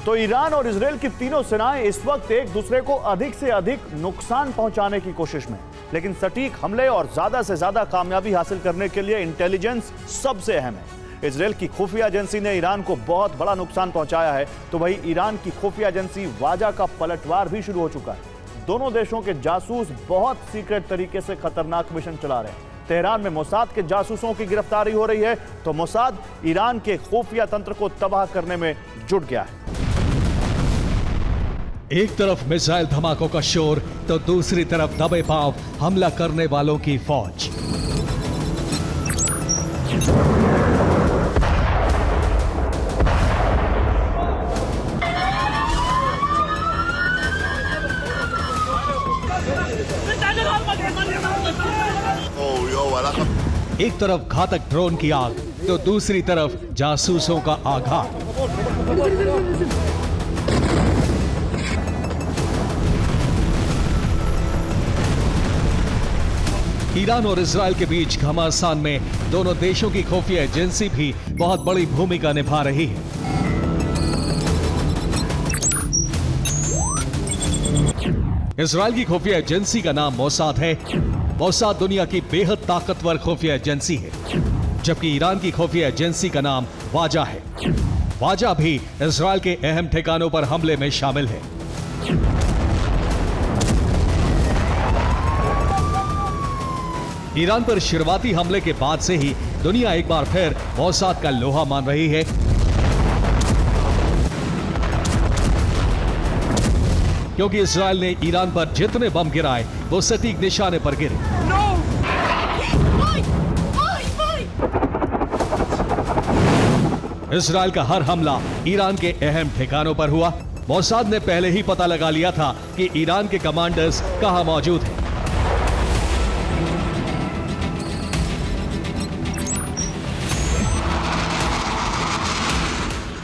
तो ईरान और इजराइल की तीनों सेनाएं इस वक्त एक दूसरे को अधिक से अधिक नुकसान पहुंचाने की कोशिश में, लेकिन सटीक हमले और ज्यादा से ज्यादा कामयाबी हासिल करने के लिए इंटेलिजेंस सबसे अहम है। इजराइल की खुफिया एजेंसी ने ईरान को बहुत बड़ा नुकसान पहुंचाया है, तो वही ईरान की खुफिया एजेंसी वाजा का पलटवार भी शुरू हो चुका है। दोनों देशों के जासूस बहुत सीक्रेट तरीके से खतरनाक मिशन चला रहे हैं। तेहरान में मोसाद के जासूसों की गिरफ्तारी हो रही है, तो मोसाद ईरान के खुफिया तंत्र को तबाह करने में जुट गया है। एक तरफ मिसाइल धमाकों का शोर, तो दूसरी तरफ दबे पांव हमला करने वालों की फौज। एक तरफ घातक ड्रोन की आग, तो दूसरी तरफ जासूसों का आघात। ईरान और इजराइल के बीच घमासान में दोनों देशों की खुफिया एजेंसी भी बहुत बड़ी भूमिका निभा रही है। इजराइल की खुफिया एजेंसी का नाम मोसाद है। मोसाद दुनिया की बेहद ताकतवर खुफिया एजेंसी है, जबकि ईरान की खुफिया एजेंसी का नाम वाजा है। वाजा भी इजराइल के अहम ठिकानों पर हमले में शामिल है। ईरान पर शुरुआती हमले के बाद से ही दुनिया एक बार फिर मोसाद का लोहा मान रही है। क्योंकि इजराइल ने ईरान पर जितने बम गिराए वो सटीक निशाने पर गिरे। इजराइल का हर हमला ईरान के अहम ठिकानों पर हुआ। मोसाद ने पहले ही पता लगा लिया था कि ईरान के कमांडर्स कहां मौजूद हैं।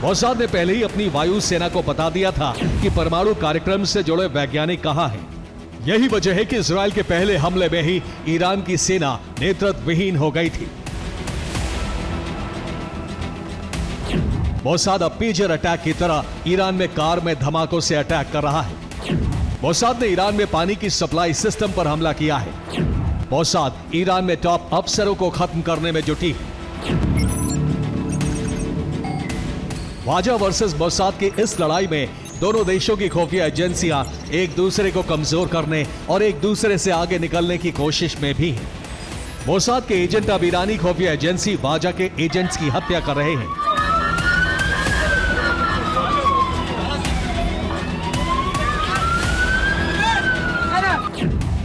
मोसाद ने पहले ही अपनी वायु सेना को बता दिया था कि परमाणु कार्यक्रम से जुड़े वैज्ञानिक कहां हैं। यही वजह है कि इजराइल के पहले हमले में ही ईरान की सेना नेतृत्व विहीन हो गई थी। मोसाद अब पेजर अटैक की तरह ईरान में कार में धमाकों से अटैक कर रहा है। मोसाद ने ईरान में पानी की सप्लाई सिस्टम पर हमला किया है। मोसाद ईरान में टॉप अफसरों को खत्म करने में जुटी है। वाजा वर्सेस मोसाद की इस लड़ाई में दोनों देशों की खुफिया एजेंसियां एक दूसरे को कमजोर करने और एक दूसरे से आगे निकलने की कोशिश में भी हैं। मोसाद के एजेंट अब ईरानी खुफिया एजेंसी वाजा के एजेंट्स की हत्या कर रहे हैं।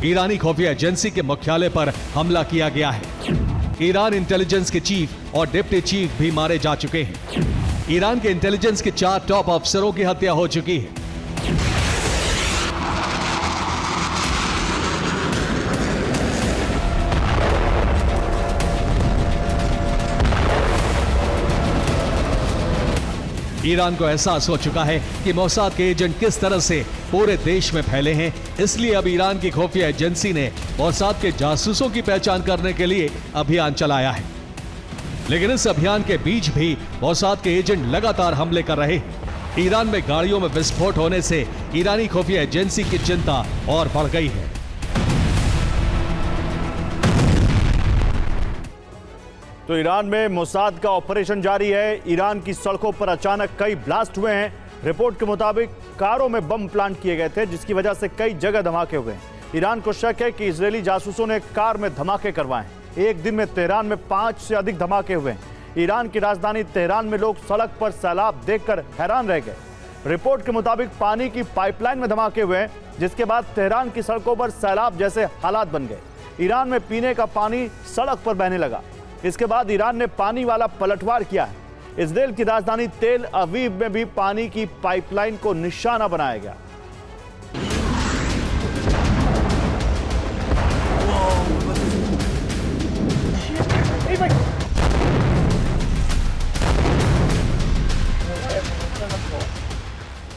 ईरानी खुफिया एजेंसी के मुख्यालय पर हमला किया गया है। ईरान इंटेलिजेंस के चीफ और डिप्टी चीफ भी मारे जा चुके हैं। ईरान के इंटेलिजेंस के 4 टॉप अफसरों की हत्या हो चुकी है। ईरान को एहसास हो चुका है कि मोसाद के एजेंट किस तरह से पूरे देश में फैले हैं, इसलिए अब ईरान की खुफिया एजेंसी ने मोसाद के जासूसों की पहचान करने के लिए अभियान चलाया है। लेकिन इस अभियान के बीच भी मोसाद के एजेंट लगातार हमले कर रहे हैं। ईरान में गाड़ियों में विस्फोट होने से ईरानी खुफिया एजेंसी की चिंता और बढ़ गई है। तो ईरान में मोसाद का ऑपरेशन जारी है। ईरान की सड़कों पर अचानक कई ब्लास्ट हुए हैं। रिपोर्ट के मुताबिक कारों में बम प्लांट किए गए थे, जिसकी वजह से कई जगह धमाके हुए हैं। ईरान को शक है कि इजरायली जासूसों ने कार में धमाके करवाए हैं। एक दिन में तेहरान में 5 से अधिक धमाके हुए हैं। ईरान की राजधानी तेहरान में लोग सड़क पर सैलाब देखकर हैरान रह गए। रिपोर्ट के मुताबिक पानी की पाइपलाइन में धमाके हुए हैं, जिसके बाद तेहरान की सड़कों पर सैलाब जैसे हालात बन गए। ईरान में पीने का पानी सड़क पर बहने लगा। इसके बाद ईरान ने पानी वाला पलटवार किया है। इजराइल की राजधानी तेल अवीव में भी पानी की पाइपलाइन को निशाना बनाया गया।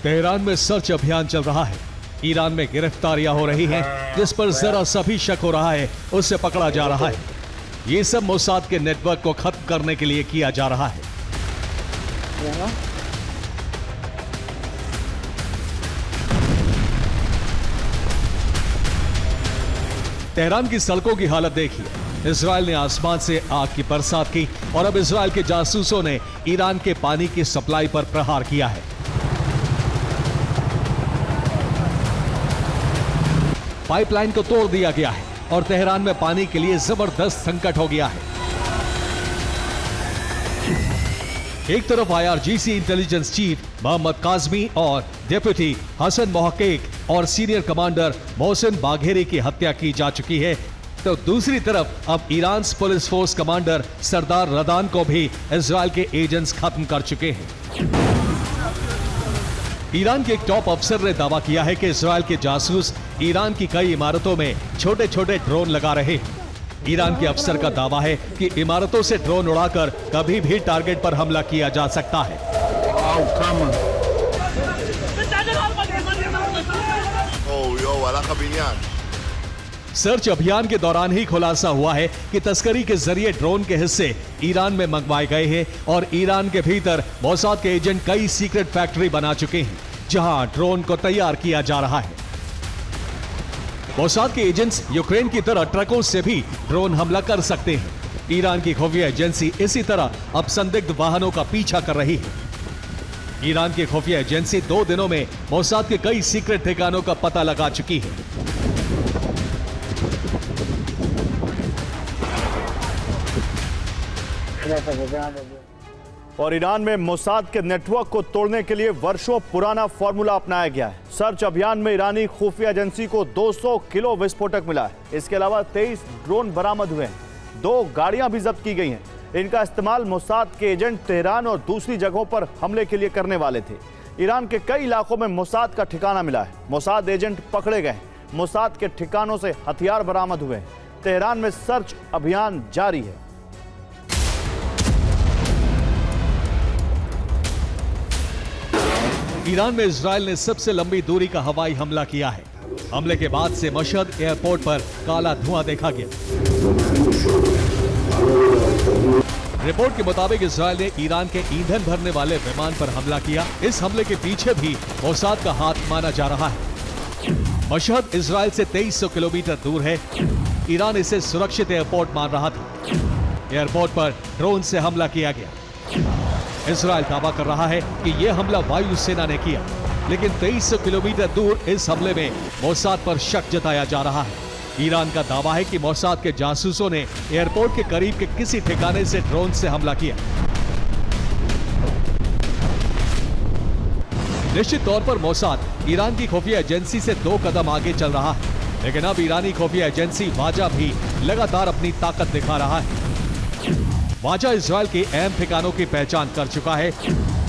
तेहरान में सर्च अभियान चल रहा है। ईरान में गिरफ्तारियां हो रही हैं, जिस पर जरा सा भी शक हो रहा है उससे पकड़ा जा रहा है। ये सब मोसाद के नेटवर्क को खत्म करने के लिए किया जा रहा है। तेहरान की सड़कों की हालत देखिए। इजराइल ने आसमान से आग की बरसात की और अब इजराइल के जासूसों ने ईरान के पानी की सप्लाई पर प्रहार किया है। पाइपलाइन को तोड़ दिया गया है और तेहरान में पानी के लिए जबरदस्त संकट हो गया है। एक तरफ IRGC intelligence chief Mohammad Kazemi और डिप्टी हसन मोहक्किक और सीनियर कमांडर मोहसिन बाघेरी की हत्या की जा चुकी है, तो दूसरी तरफ अब ईरान पुलिस फोर्स कमांडर सरदार रदान को भी इजराइल के एजेंट्स खत्म कर चुके हैं। ईरान के एक टॉप अफसर ने दावा किया है कि इजराइल के जासूस ईरान की कई इमारतों में छोटे छोटे ड्रोन लगा रहे हैं। ईरान के अफसर का दावा है कि इमारतों से ड्रोन उड़ाकर कभी भी टारगेट पर हमला किया जा सकता है। सर्च अभियान के दौरान ही खुलासा हुआ है कि तस्करी के जरिए ड्रोन के हिस्से ईरान में मंगवाए गए हैं और ईरान के भीतर मोसाद के एजेंट कई सीक्रेट फैक्ट्री बना चुके हैं जहां ड्रोन को तैयार किया जा रहा है। मोसाद के एजेंट्स यूक्रेन की तरह ट्रकों से भी ड्रोन हमला कर सकते हैं। ईरान की खुफिया एजेंसी इसी तरह अब संदिग्ध वाहनों का पीछा कर रही है। ईरान की खुफिया एजेंसी 2 दिनों में मोसाद के कई सीक्रेट ठिकानों का पता लगा चुकी है। और ईरान में मोसाद के नेटवर्क को तोड़ने के लिए वर्षों पुराना फॉर्मूला अपनाया गया है। सर्च अभियान में ईरानी खुफिया एजेंसी को 200 किलो विस्फोटक मिला है। इसके अलावा 23 ड्रोन बरामद हुए हैं। 2 गाड़ियां भी जब्त की गई हैं। इनका इस्तेमाल मोसाद के एजेंट तेहरान और दूसरी जगहों पर हमले के लिए करने वाले थे। ईरान के कई इलाकों में मोसाद का ठिकाना मिला है। मोसाद एजेंट पकड़े गए। मोसाद के ठिकानों से हथियार बरामद हुए। तेहरान में सर्च अभियान जारी है। ईरान में इजराइल ने सबसे लंबी दूरी का हवाई हमला किया है। हमले के बाद से मशहद एयरपोर्ट पर काला धुआं देखा गया। रिपोर्ट के मुताबिक इजराइल ने ईरान के ईंधन भरने वाले विमान पर हमला किया। इस हमले के पीछे भी मोसाद का हाथ माना जा रहा है। मशहद इजराइल से 2300 किलोमीटर दूर है। ईरान इसे सुरक्षित एयरपोर्ट मान रहा था। एयरपोर्ट पर ड्रोन से हमला किया गया। इजराइल दावा कर रहा है कि यह हमला वायुसेना ने किया, लेकिन 2300 किलोमीटर दूर इस हमले में मोसाद पर शक जताया जा रहा है। ईरान का दावा है कि मोसाद के जासूसों ने एयरपोर्ट के करीब के किसी ठिकाने से ड्रोन से हमला किया। निश्चित तौर पर मोसाद ईरान की खुफिया एजेंसी से 2 कदम आगे चल रहा है, लेकिन अब ईरानी खुफिया एजेंसी वाजा भी लगातार अपनी ताकत दिखा रहा है। वाजा इजराइल के अहम ठिकानों की पहचान कर चुका है।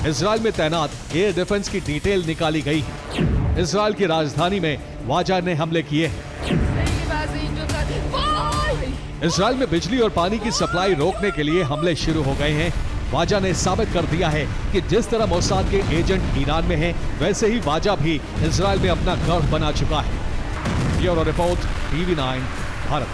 इजराइल में तैनात एयर डिफेंस की डिटेल निकाली गई है। इजराइल की राजधानी में वाजा ने हमले किए हैं। इजराइल में बिजली और पानी की सप्लाई रोकने के लिए हमले शुरू हो गए हैं। वाजा ने साबित कर दिया है कि जिस तरह मोसाद के एजेंट ईरान में हैं, वैसे ही वाजा भी इजराइल में अपना गढ़ बना चुका है। Bureau report, TV9, Bharat.